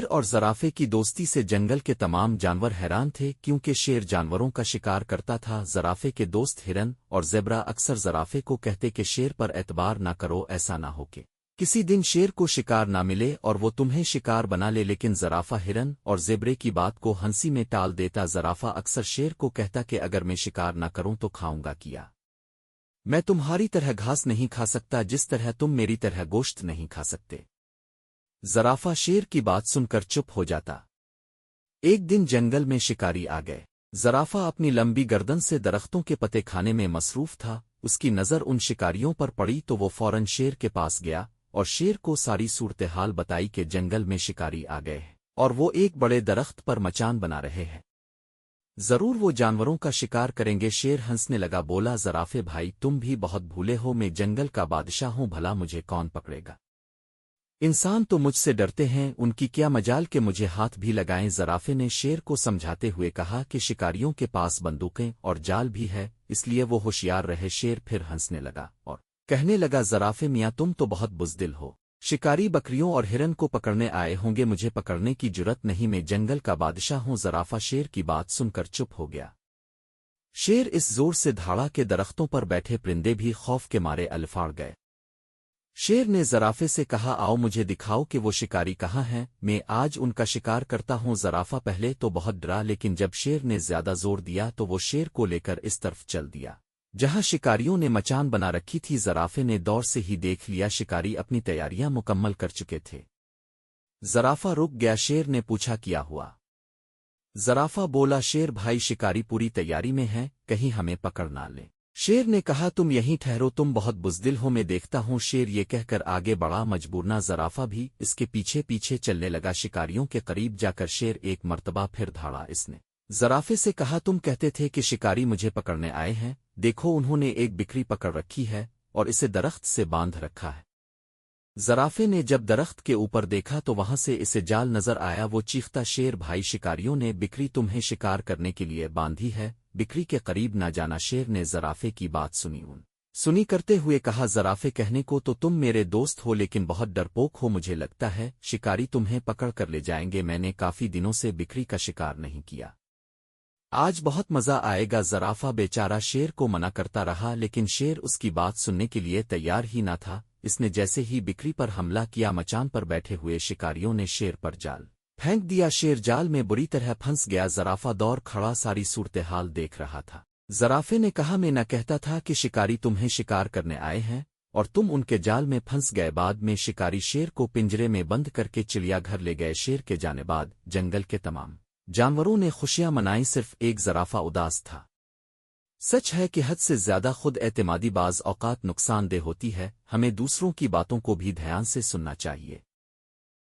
اور زرافے کی دوستی سے جنگل کے تمام جانور حیران تھے کیونکہ شیر جانوروں کا شکار کرتا تھا۔ زرافے کے دوست ہرن اور زیبرا اکثر زرافے کو کہتے کہ شیر پر اعتبار نہ کرو، ایسا نہ ہو کہ کسی دن شیر کو شکار نہ ملے اور وہ تمہیں شکار بنا لے، لیکن زرافہ ہرن اور زیبرے کی بات کو ہنسی میں ٹال دیتا۔ زرافہ اکثر شیر کو کہتا کہ اگر میں شکار نہ کروں تو کھاؤں گا کیا؟ میں تمہاری طرح گھاس نہیں کھا سکتا جس طرح تم میری طرح گوشت نہیں کھا سکتے۔ زرافہ شیر کی بات سن کر چپ ہو جاتا۔ ایک دن جنگل میں شکاری آ گئے۔ زرافہ اپنی لمبی گردن سے درختوں کے پتے کھانے میں مصروف تھا۔ اس کی نظر ان شکاریوں پر پڑی تو وہ فوراً شیر کے پاس گیا اور شیر کو ساری صورتحال بتائی کہ جنگل میں شکاری آ گئے ہیں اور وہ ایک بڑے درخت پر مچان بنا رہے ہیں، ضرور وہ جانوروں کا شکار کریں گے۔ شیر ہنسنے لگا، بولا زرافے بھائی تم بھی بہت بھولے ہو، میں جنگل کا بادشاہ ہوں، بھلا مجھے کون پکڑے گا؟ انسان تو مجھ سے ڈرتے ہیں، ان کی کیا مجال کہ مجھے ہاتھ بھی لگائیں۔ زرافے نے شیر کو سمجھاتے ہوئے کہا کہ شکاریوں کے پاس بندوقیں اور جال بھی ہے، اس لیے وہ ہوشیار رہے۔ شیر پھر ہنسنے لگا اور کہنے لگا، زرافے میاں تم تو بہت بزدل ہو، شکاری بکریوں اور ہرن کو پکڑنے آئے ہوں گے، مجھے پکڑنے کی جرت نہیں، میں جنگل کا بادشاہ ہوں۔ زرافہ شیر کی بات سن کر چپ ہو گیا۔ شیر اس زور سے دھاڑا کہ درختوں پر بیٹھے پرندے بھی خوف کے مارے الفاڑ گئے۔ شیر نے زرافے سے کہا، آؤ مجھے دکھاؤ کہ وہ شکاری کہاں ہیں، میں آج ان کا شکار کرتا ہوں۔ زرافہ پہلے تو بہت ڈرا، لیکن جب شیر نے زیادہ زور دیا تو وہ شیر کو لے کر اس طرف چل دیا جہاں شکاریوں نے مچان بنا رکھی تھی۔ زرافے نے دور سے ہی دیکھ لیا شکاری اپنی تیاریاں مکمل کر چکے تھے۔ زرافہ رک گیا۔ شیر نے پوچھا، کیا ہوا؟ زرافہ بولا، شیر بھائی شکاری پوری تیاری میں ہے، کہیں ہمیں پکڑ نہ لے۔ شیر نے کہا، تم یہیں ٹھہرو، تم بہت بزدل ہو، میں دیکھتا ہوں۔ شیر یہ کہہ کر آگے بڑھا، مجبورنا زرافہ بھی اس کے پیچھے پیچھے چلنے لگا۔ شکاریوں کے قریب جا کر شیر ایک مرتبہ پھر دھاڑا۔ اس نے زرافے سے کہا، تم کہتے تھے کہ شکاری مجھے پکڑنے آئے ہیں، دیکھو انہوں نے ایک بکری پکڑ رکھی ہے اور اسے درخت سے باندھ رکھا ہے۔ زرافے نے جب درخت کے اوپر دیکھا تو وہاں سے اسے جال نظر آیا۔ وہ چیختا، شیر بھائی شکاریوں نے بکری تمہیں شکار کرنے کے لیے باندھی ہے، بکری کے قریب نہ جانا۔ شیر نے زرافے کی بات سنی کرتے ہوئے کہا، زرافے کہنے کو تو تم میرے دوست ہو لیکن بہت ڈرپوک ہو، مجھے لگتا ہے شکاری تمہیں پکڑ کر لے جائیں گے، میں نے کافی دنوں سے بکری کا شکار نہیں کیا، آج بہت مزہ آئے گا۔ زرافہ بیچارہ شیر کو منع کرتا رہا لیکن شیر اس کی بات سننے کے لیے تیار ہی نہ تھا۔ اس نے جیسے ہی بکری پر حملہ کیا، مچان پر بیٹھے ہوئے شکاریوں نے شیر پر جال پھینک دیا۔ شیر جال میں بری طرح پھنس گیا۔ زرافہ دور کھڑا ساری صورتحال دیکھ رہا تھا۔ زرافے نے کہا، میں نہ کہتا تھا کہ شکاری تمہیں شکار کرنے آئے ہیں اور تم ان کے جال میں پھنس گئے۔ بعد میں شکاری شیر کو پنجرے میں بند کر کے چڑیا گھر لے گئے۔ شیر کے جانے بعد جنگل کے تمام جانوروں نے خوشیاں منائیں، صرف ایک زرافہ اداس تھا۔ سچ ہے کہ حد سے زیادہ خود اعتمادی بعض اوقات نقصان دہ ہوتی ہے، ہمیں دوسروں کی باتوں کو بھی دھیان سے سننا چاہیے۔